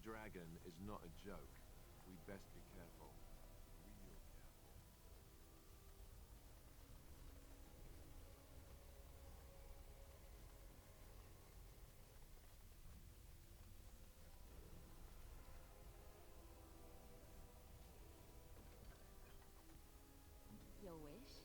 dragon is not a joke. We'd best be careful. Real careful. Your wish?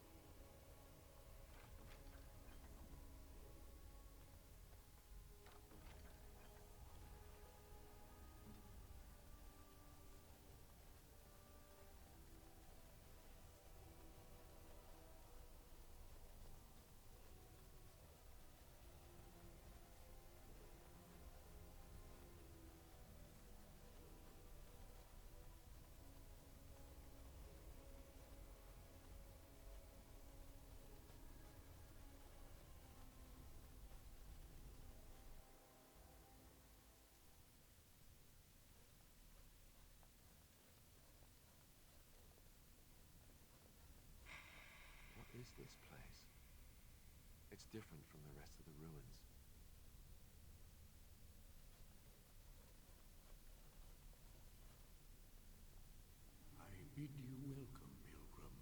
What is this place? It's different from the rest of the ruins. I bid you welcome, pilgrim.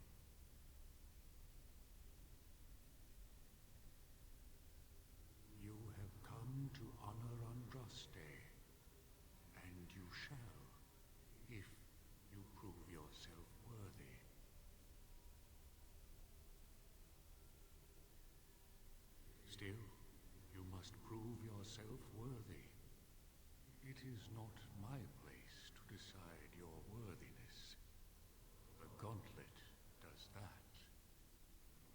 You have come to honor Andraste, and you shall, if you prove yourself worthy. Still, you must prove yourself worthy. It is not my place to decide your worthiness. The gauntlet does that.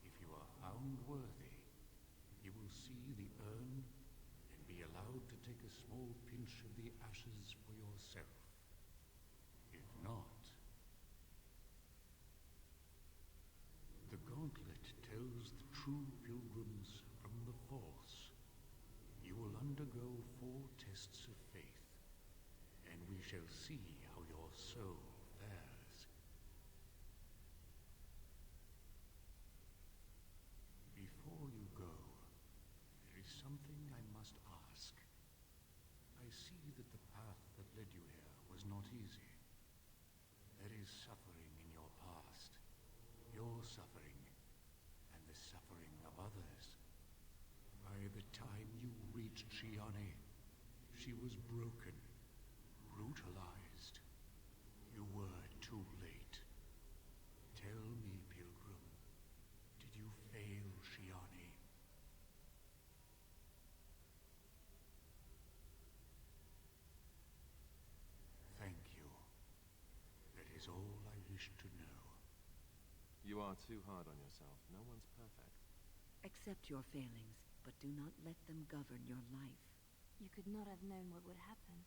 If you are found worthy, you will see the urn and be allowed to take a small pinch of the ashes for yourself. If not, the gauntlet tells the true pilgrims from the false. You will undergo 4 tests of faith, and we shall see how your soul fares. Before you go, there is something I must ask. I see that the path that led you here was not easy. There is suffering in your past, your suffering, and the suffering of others. By the time you reached Shiane, she was broken, brutalized. You were too late. Tell me, pilgrim, did you fail Shiane? Thank you. That is all I wish to know. You are too hard on yourself. No one's perfect. Accept your failings, but do not let them govern your life. You could not have known what would happen.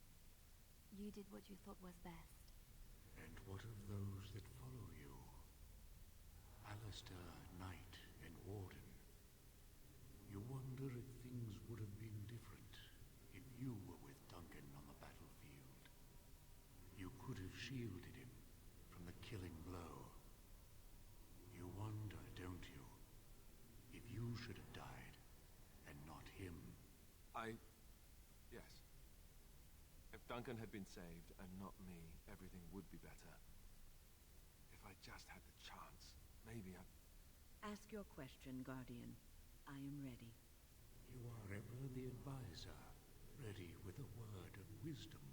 You did what you thought was best. And what of those that follow you? Alistair, Knight, and Warden. You wonder if things would have been different if you were with Duncan on the battlefield. You could have shielded him from the killing blow. You wonder, don't you, if you should have died and not him? Yes. If Duncan had been saved and not me, everything would be better. If I just had the chance, maybe I... Ask your question, Guardian. I am ready. You are ever the advisor, ready with a word of wisdom.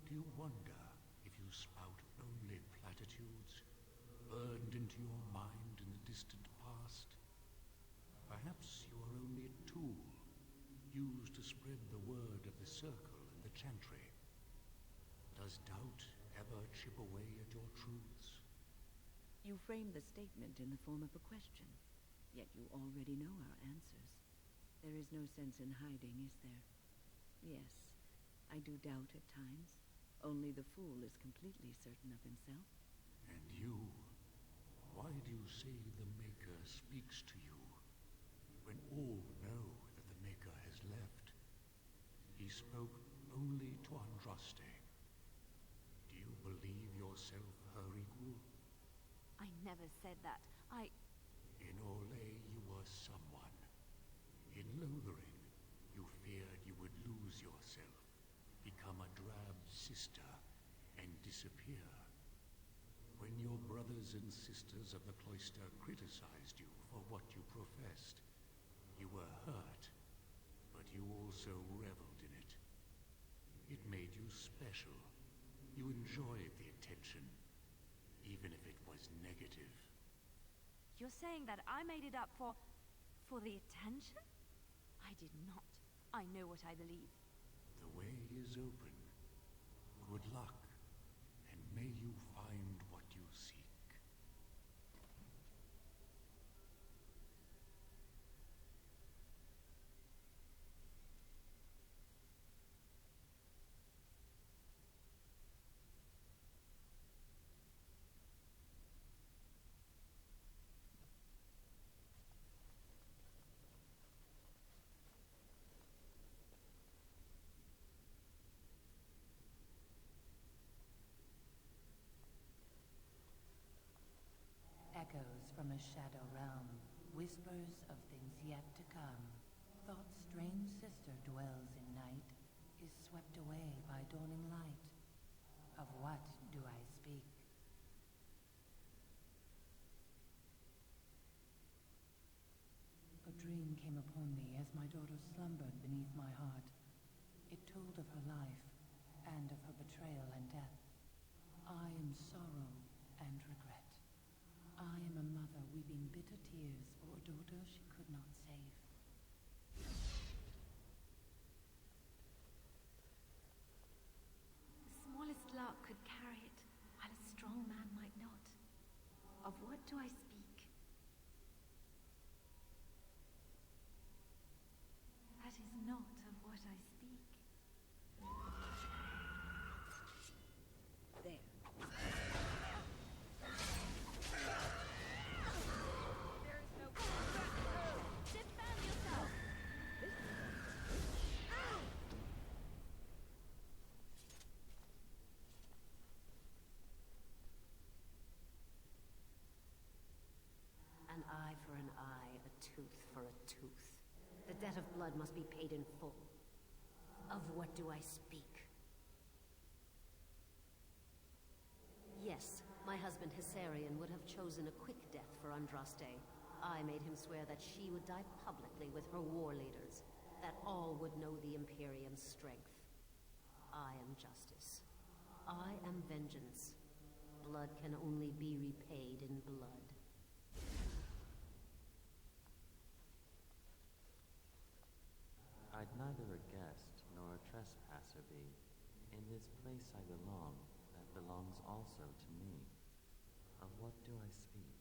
Do you wonder if you spout only platitudes, burned into your mind in the distant past? Perhaps you are only a tool, used to spread the word of the circle and the chantry. Does doubt ever chip away at your truths? You framed the statement in the form of a question, yet you already know our answers. There is no sense in hiding, is there? Yes, I do doubt at times. Only the fool is completely certain of himself. And you? Why do you say the Maker speaks to you, when all know that the Maker has left? He spoke only to Andraste. Do you believe yourself her equal? I never said that. In Orlais you were someone. In Lothering, you feared you would lose yourself, become become a drab sister and disappear. When your brothers and sisters of the cloister criticized you for what you professed, you were hurt, but you also reveled in it. It made you special. You enjoyed the attention, even if it was negative. You're saying that I made it up for the attention? I did not. I know what I believe. The way is open. Good luck, and may you find what you seek. Echoes from a shadow realm, whispers of things yet to come. Thought's strange sister dwells in night, is swept away by dawning light. Of what do I speak? A dream came upon me as my daughter slumbered beneath my heart. It told of her life, and of her betrayal and death. I am sorrow and regret. I am a mother weeping bitter tears for a daughter she could not save. The smallest lark could carry it, while a strong man might not. Of what do I speak? That is not of what I speak. There. An eye for an eye, a tooth for a tooth. The debt of blood must be paid in full. Of what do I speak? Yes, my husband Hysarion would have chosen a quick death for Andraste. I made him swear that she would die publicly with her war leaders, that all would know the Imperium's strength. I am justice. I am vengeance. Blood can only be repaid in blood. I'd neither a guest nor a trespasser be. In this place I belong, that belongs also to me. Of what do I speak?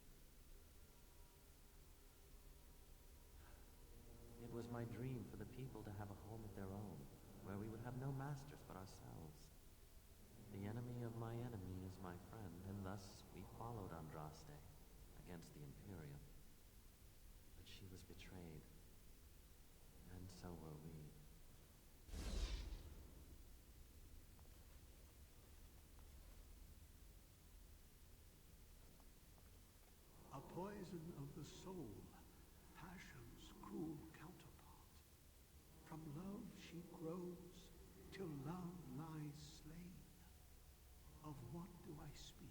It was my dream for the people to have a home of their own, where we would have no masters but ourselves. The enemy of my enemy is my friend, and thus we followed Andraste against the Imperium. But she was betrayed, and so were we. A poison of the soul, passion's cruel counterpart. From love she grows, till love lies slain. Of what do I speak?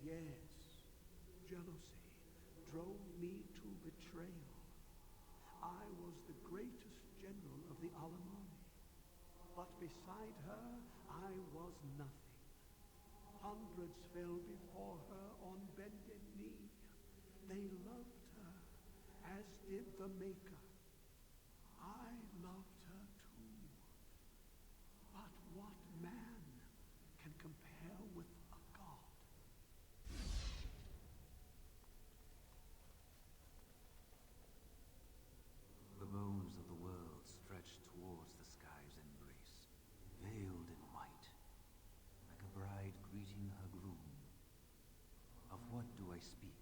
Yes, jealousy drove me to betrayal. I was the greatest general of the Alemanni, but beside her I was nothing. Hundreds fell before her on bended knee. They loved her, as did the Maker. I loved her too. But what man can compare with a god? The bones of the world stretched towards the sky's embrace, veiled in white, like a bride greeting her groom. Of what do I speak?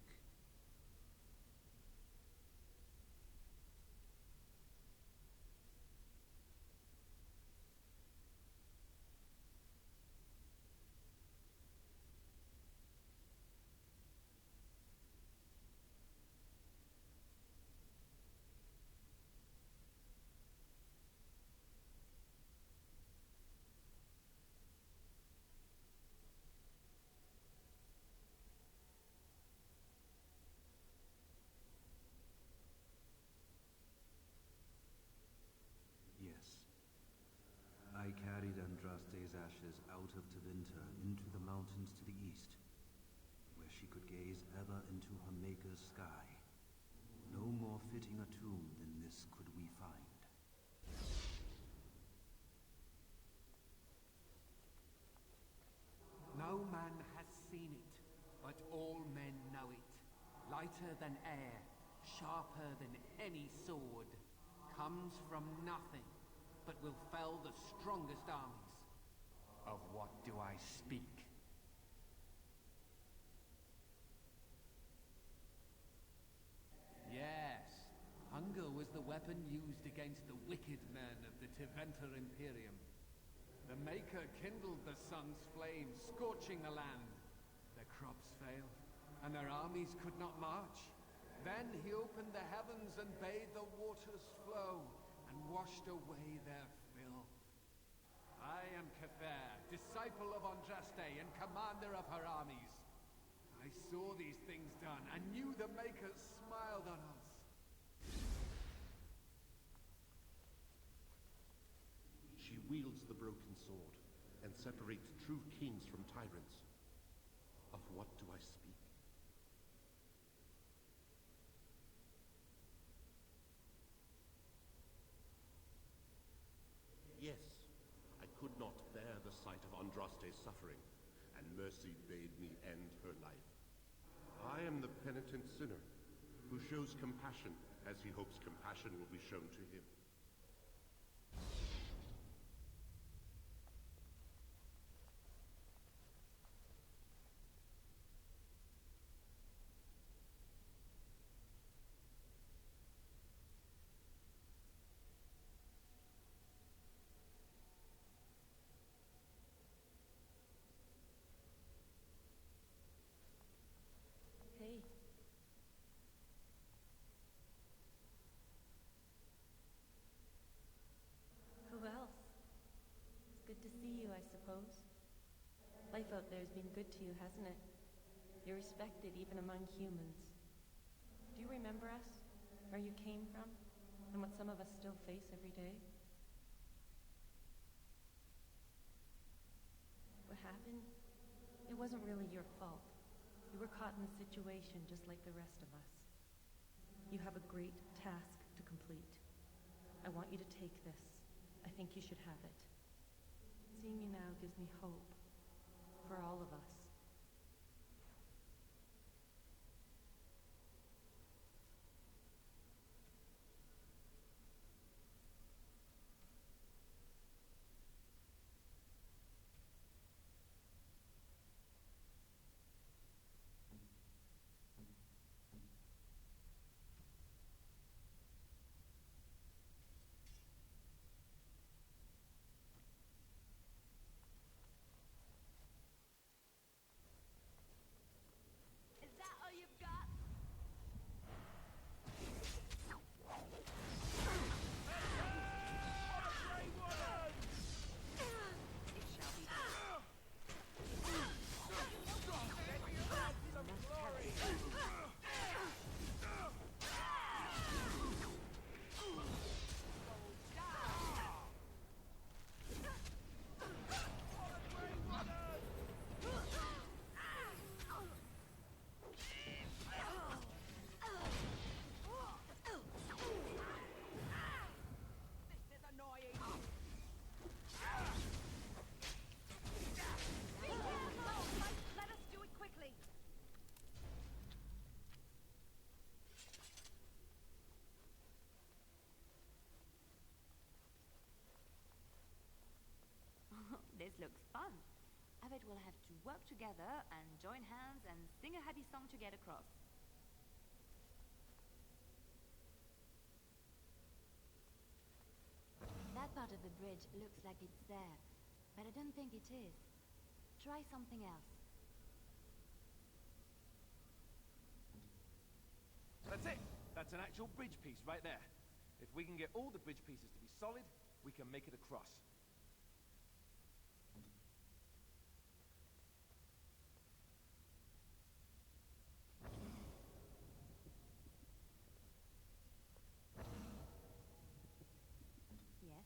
carried Andraste's ashes out of Tevinter into the mountains to the east, where she could gaze ever into her Maker's sky. No more fitting a tomb than this could we find. No man has seen it, but all men know it. Lighter than air, sharper than any sword, comes from nothing, but will fell the strongest armies. Of what do I speak? Yes, hunger was the weapon used against the wicked men of the Tevinter Imperium. The Maker kindled the sun's flame, scorching the land. Their crops failed, and their armies could not march. Then he opened the heavens and bade the waters flow, and washed away their fill. I am Cather, disciple of Andraste and commander of her armies. I saw these things done, and knew the Makers smiled on us. She wields the broken sword, and separates true kings from tyrants. Of what do I speak? Yes, I could not bear the sight of Andraste's suffering, and mercy bade me end her life. I am the penitent sinner, who shows compassion as he hopes compassion will be shown to him. Hey. Who else? It's good to see you, I suppose. Life out there's been good to you, hasn't it? You're respected even among humans. Do you remember us? Where you came from? And what some of us still face every day? What happened? It wasn't really your fault. You were caught in a situation just like the rest of us. You have a great task to complete. I want you to take this. I think you should have it. Seeing you now gives me hope for all of us. Is that all you've got? It shall be done. This is annoying. Be careful! Let us do it quickly. This looks fun. I bet we'll have to work together and join hands and sing a happy song to get across. That part of the bridge looks like it's there, but I don't think it is. Try something else. That's it! That's an actual bridge piece right there. If we can get all the bridge pieces to be solid, we can make it across. Yes.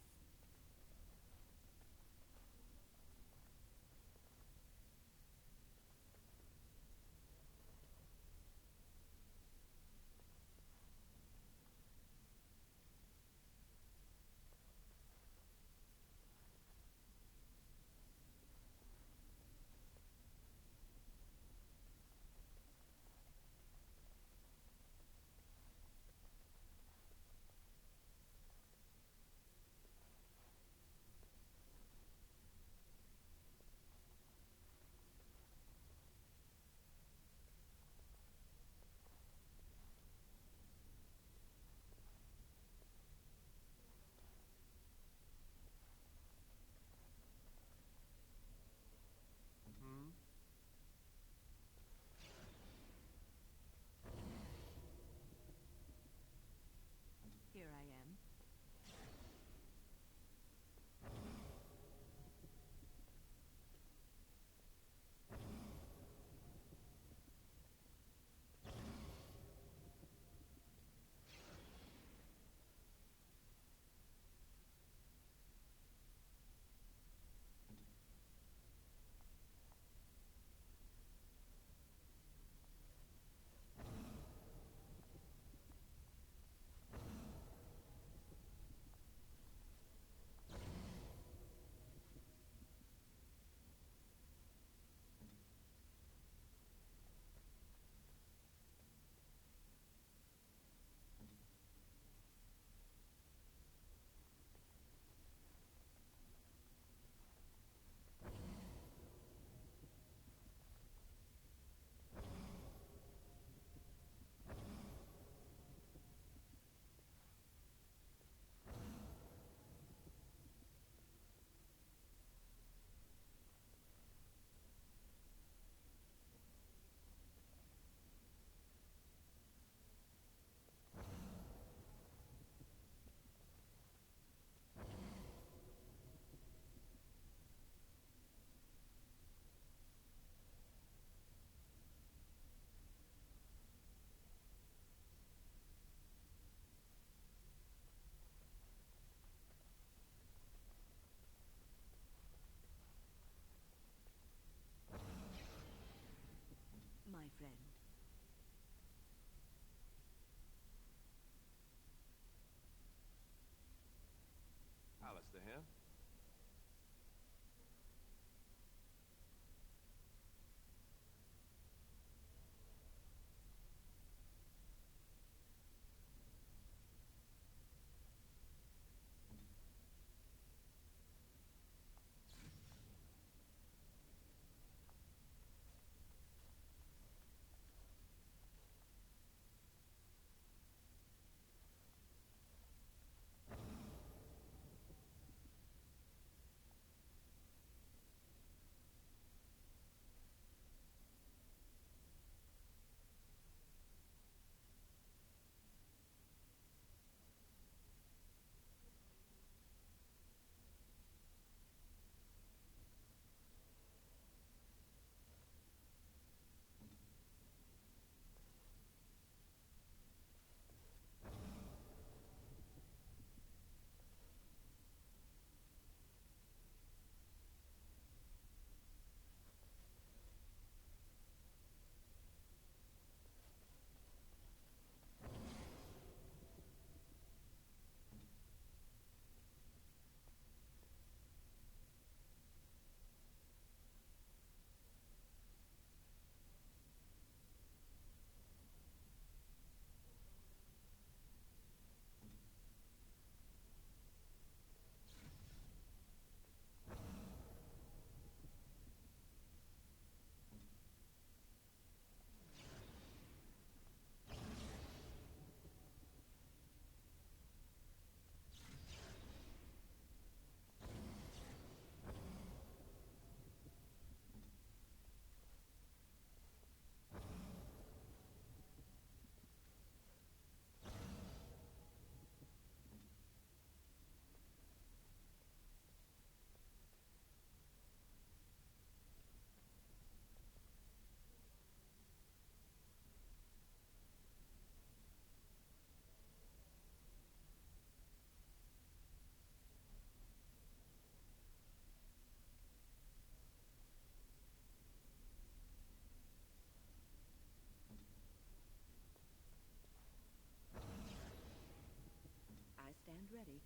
ready.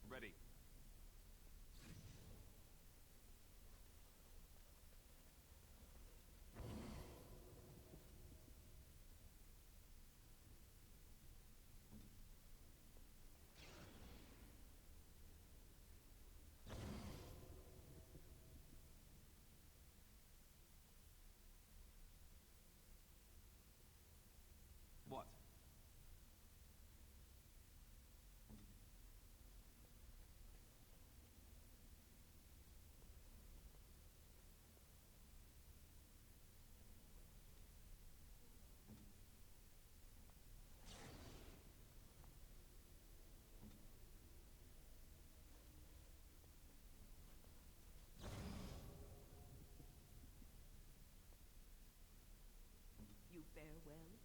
Ready. What? You fare well?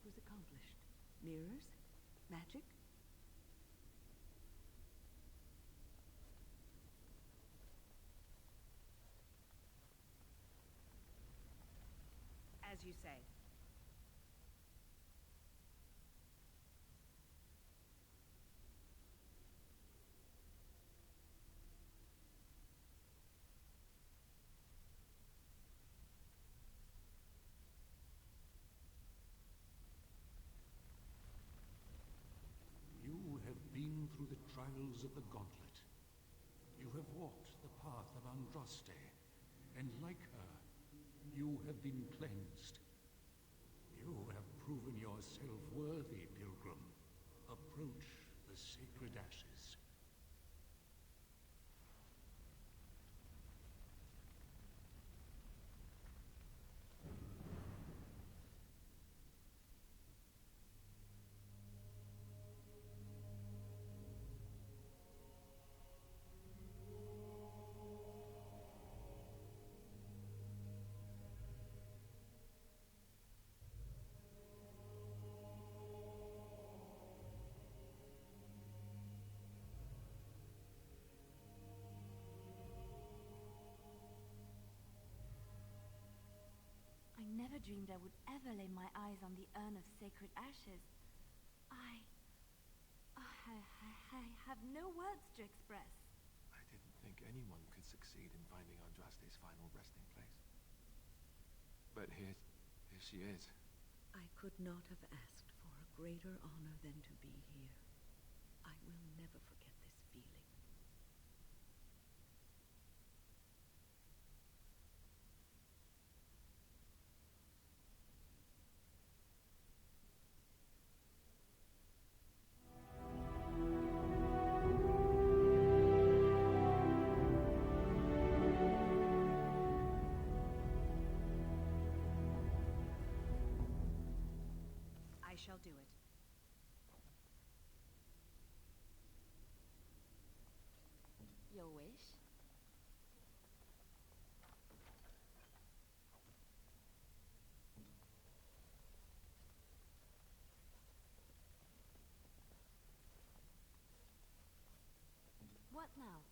was accomplished? Mirrors? Magic? As you say. You have been through the trials of the Gauntlet. You have walked the path of Andraste, and like her, you have been cleansed. You have proven yourself worthy, Pilgrim. Approach the sacred ashes. I never dreamed I would ever lay my eyes on the urn of sacred ashes. I have no words to express. I didn't think anyone could succeed in finding Andraste's final resting place. But here she is. I could not have asked for a greater honor than to be here. I will never forget this feeling. I shall do it. Your wish? What now?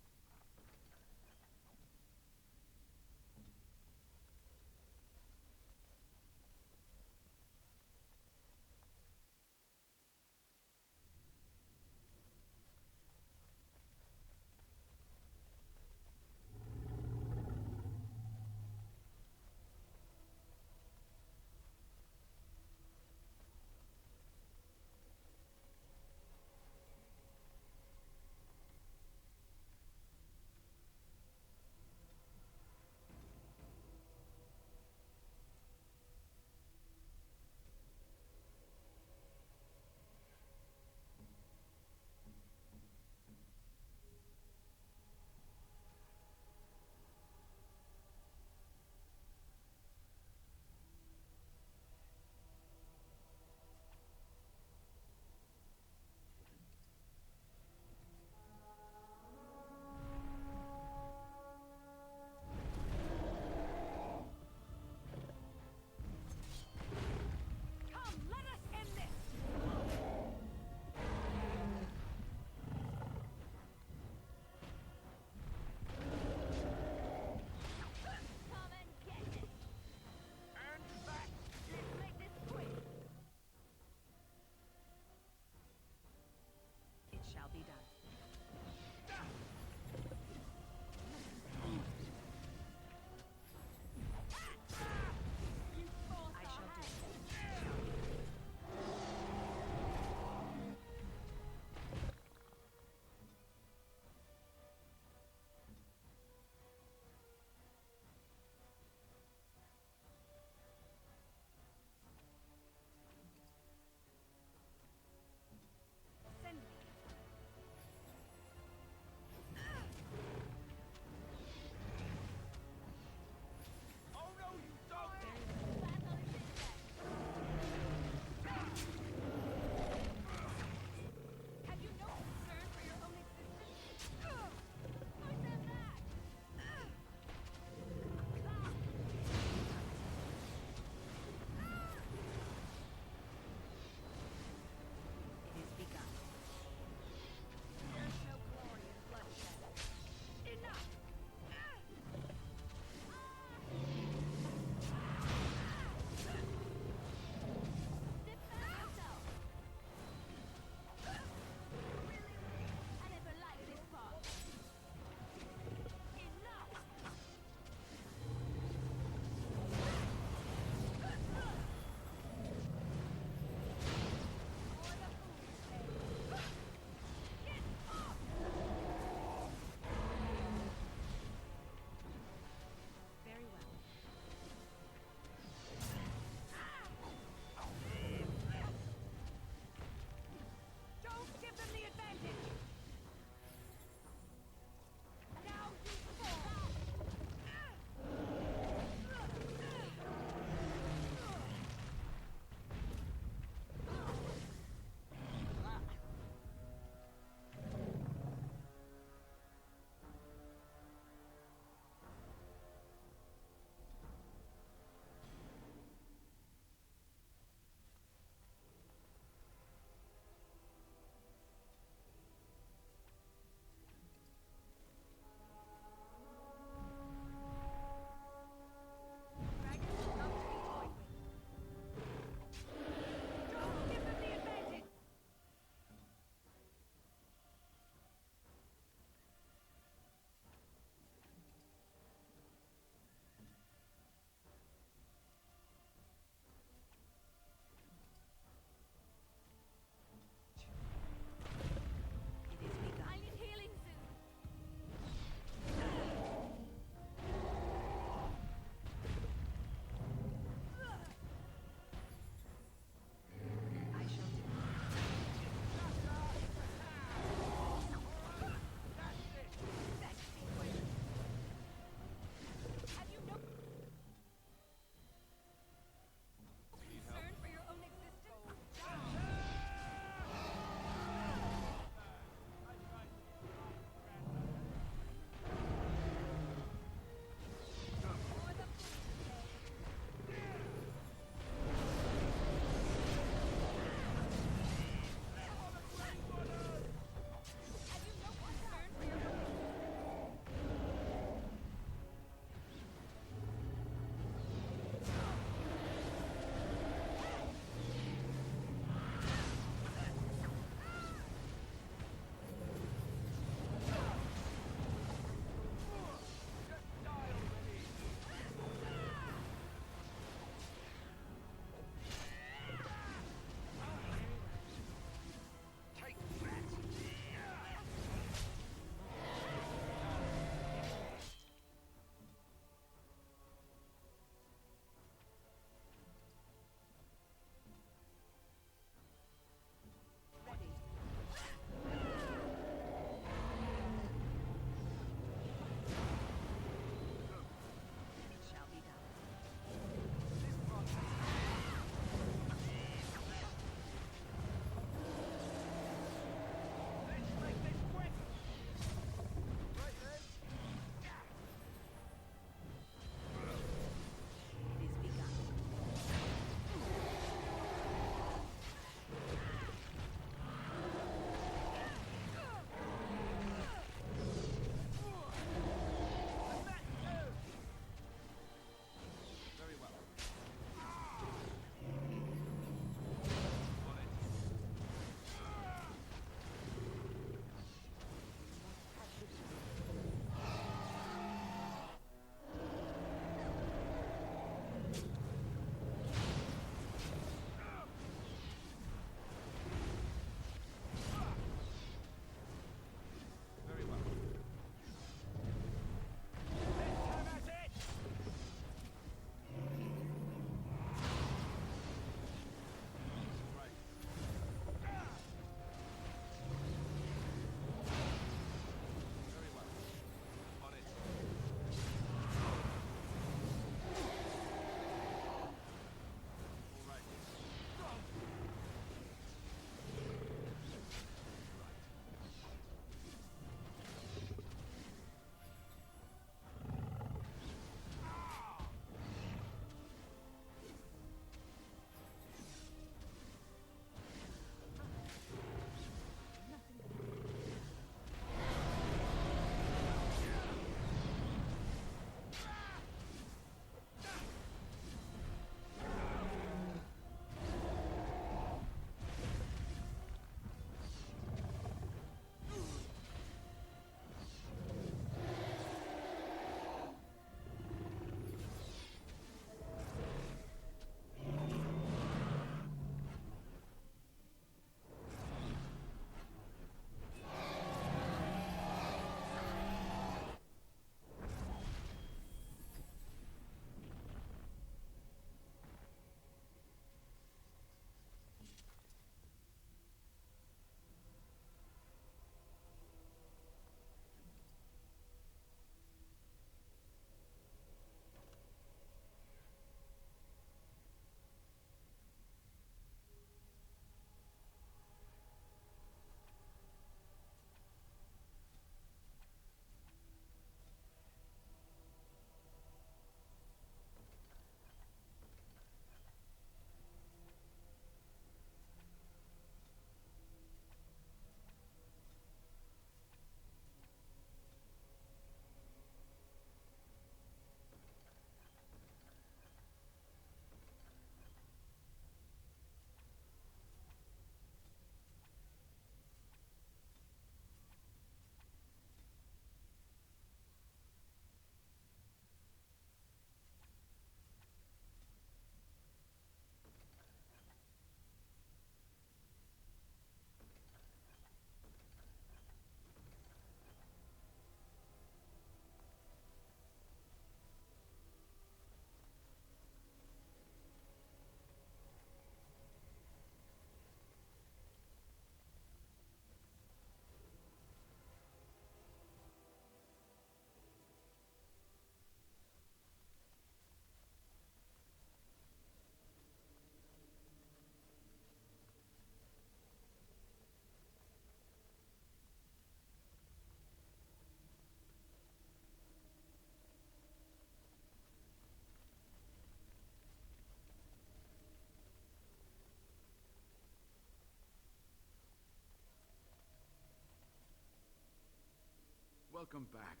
Welcome back.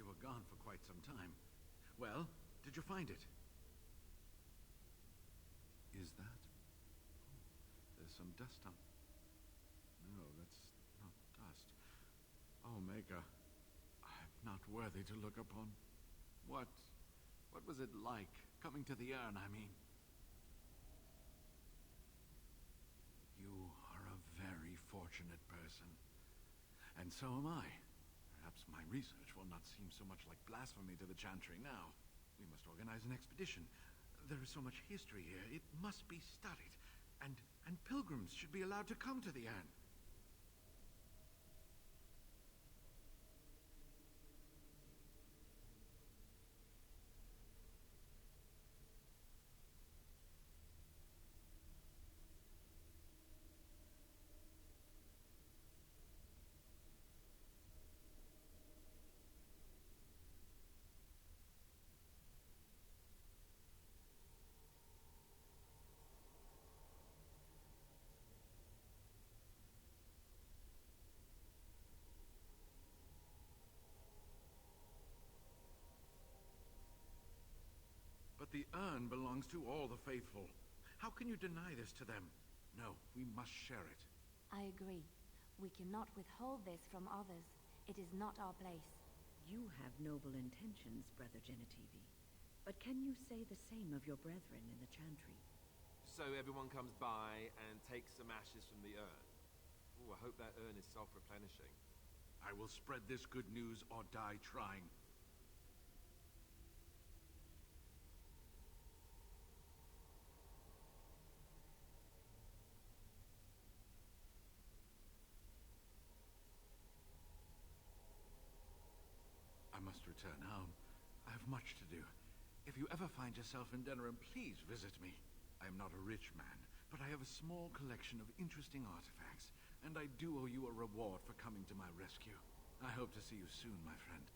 You were gone for quite some time. Well, did you find it? Is that? Oh, there's some dust on... No, that's not dust. Oh, Maker, I'm not worthy to look upon. What was it like, coming to the urn, I mean? You are a very fortunate person. And so am I. Perhaps my research will not seem so much like blasphemy to the Chantry now. We must organize an expedition. There is so much history here, it must be studied. And pilgrims should be allowed to come to the urn. But the urn belongs to all the faithful. How can you deny this to them? No, we must share it. I agree. We cannot withhold this from others. It is not our place. You have noble intentions, Brother Genitivi. But can you say the same of your brethren in the Chantry? So everyone comes by and takes some ashes from the urn. Ooh, I hope that urn is self-replenishing. I will spread this good news or die trying. I must return home. I have much to do. If you ever find yourself in Denerim, please visit me. I am not a rich man, but I have a small collection of interesting artifacts, and I do owe you a reward for coming to my rescue. I hope to see you soon, my friend.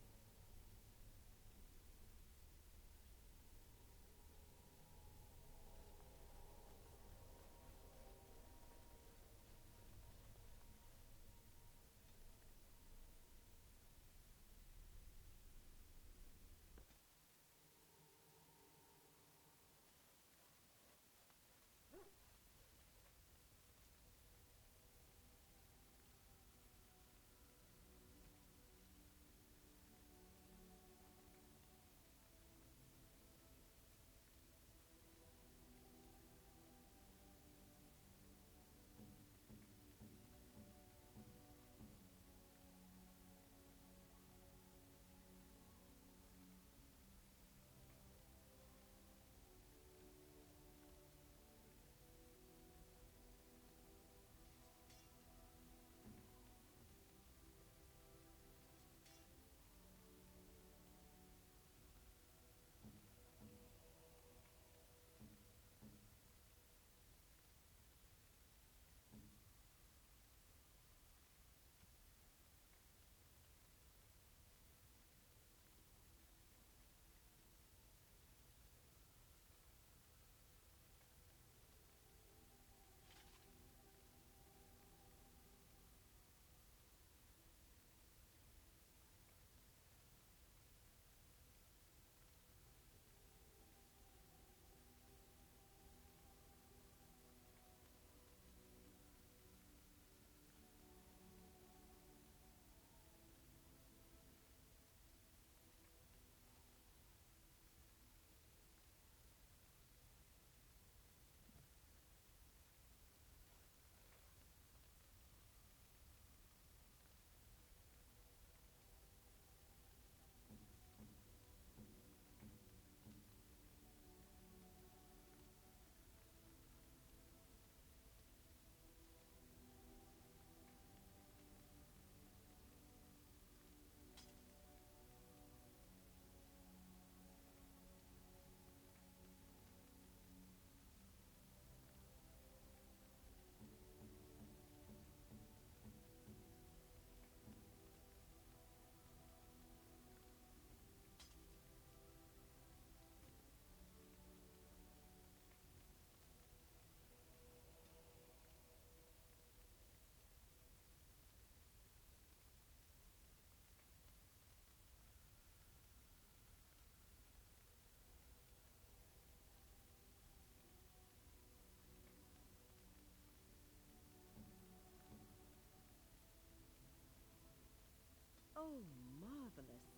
Oh, marvelous.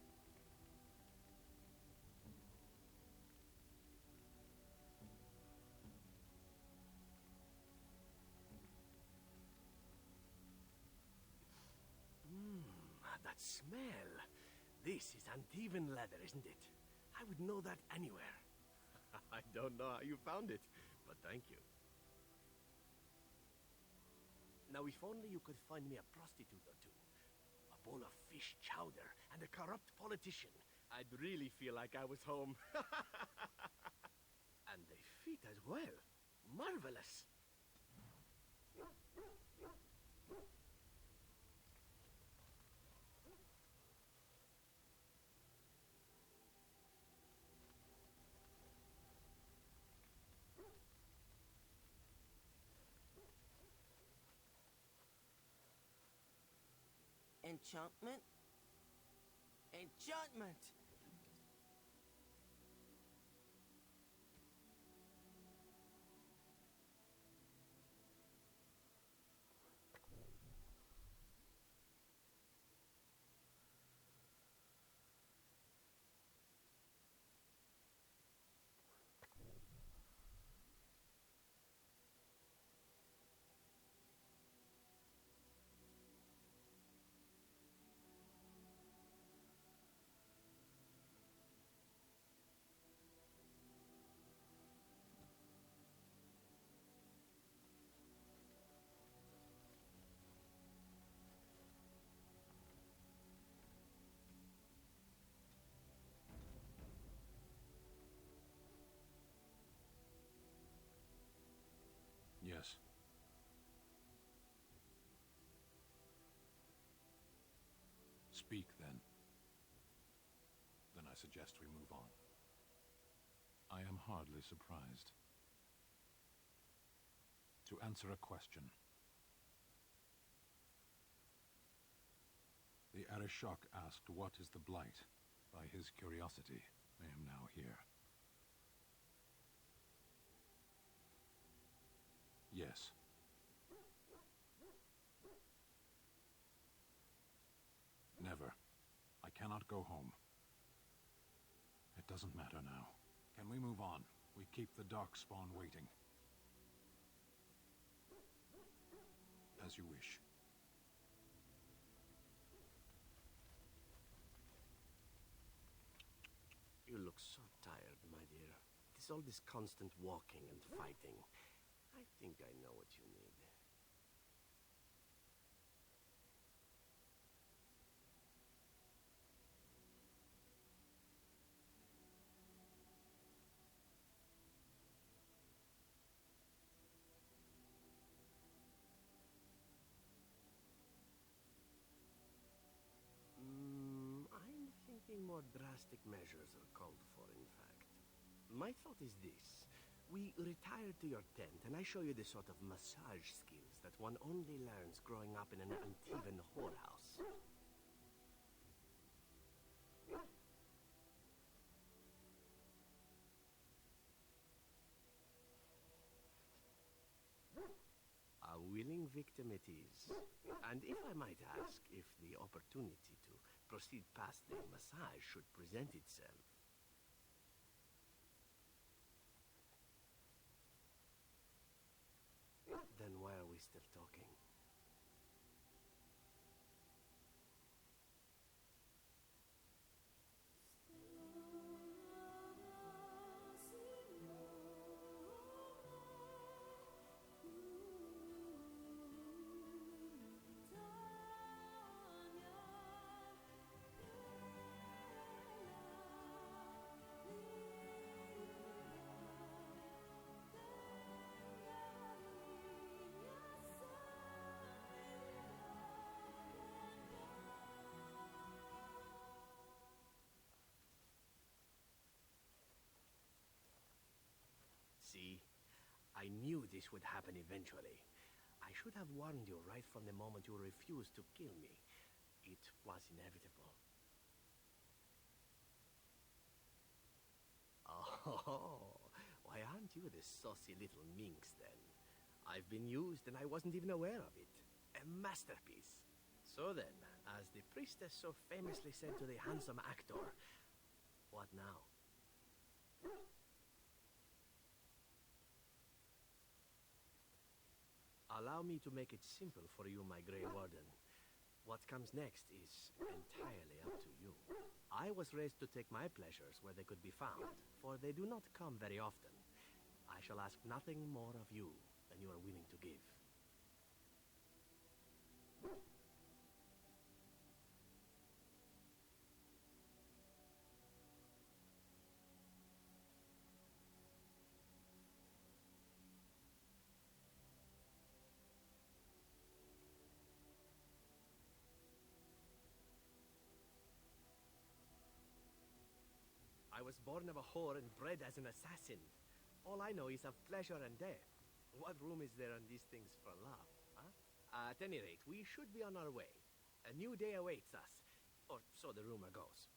That smell. This is uneven leather, isn't it? I would know that anywhere. I don't know how you found it, but thank you. Now, if only you could find me a prostitute or two, a bowl of fish chowder, and a corrupt politician, I'd really feel like I was home. And they fit as well. Marvelous. Enchantment? Enchantment! Yes. Speak, then. Then I suggest we move on. I am hardly surprised. To answer a question. The Arishok asked what is the Blight. By his curiosity, I am now here. Yes. Never. I cannot go home. It doesn't matter now. Can we move on? We keep the Darkspawn waiting. As you wish. You look so tired, my dear. It is all this constant walking and fighting. I think I know what you need. I'm thinking more drastic measures are called for, in fact. My thought is this. We retire to your tent, and I show you the sort of massage skills that one only learns growing up in an uneven whorehouse. A willing victim it is. And if I might ask, if the opportunity to proceed past the massage should present itself. Then why are we still talking? See, I knew this would happen eventually. I should have warned you right from the moment you refused to kill me. It was inevitable. Oh, why aren't you the saucy little minx then? I've been used and I wasn't even aware of it. A masterpiece. So then, As the priestess so famously said to the handsome actor, what now? Allow me to make it simple for you, my Grey Warden. What comes next is entirely up to you. I was raised to take my pleasures where they could be found, for they do not come very often. I shall ask nothing more of you than you are willing to give. I was born of a whore and bred as an assassin. All I know is of pleasure and death. What room is there on these things for love, huh? At any rate, we should be on our way. A new day awaits us, or so the rumor goes.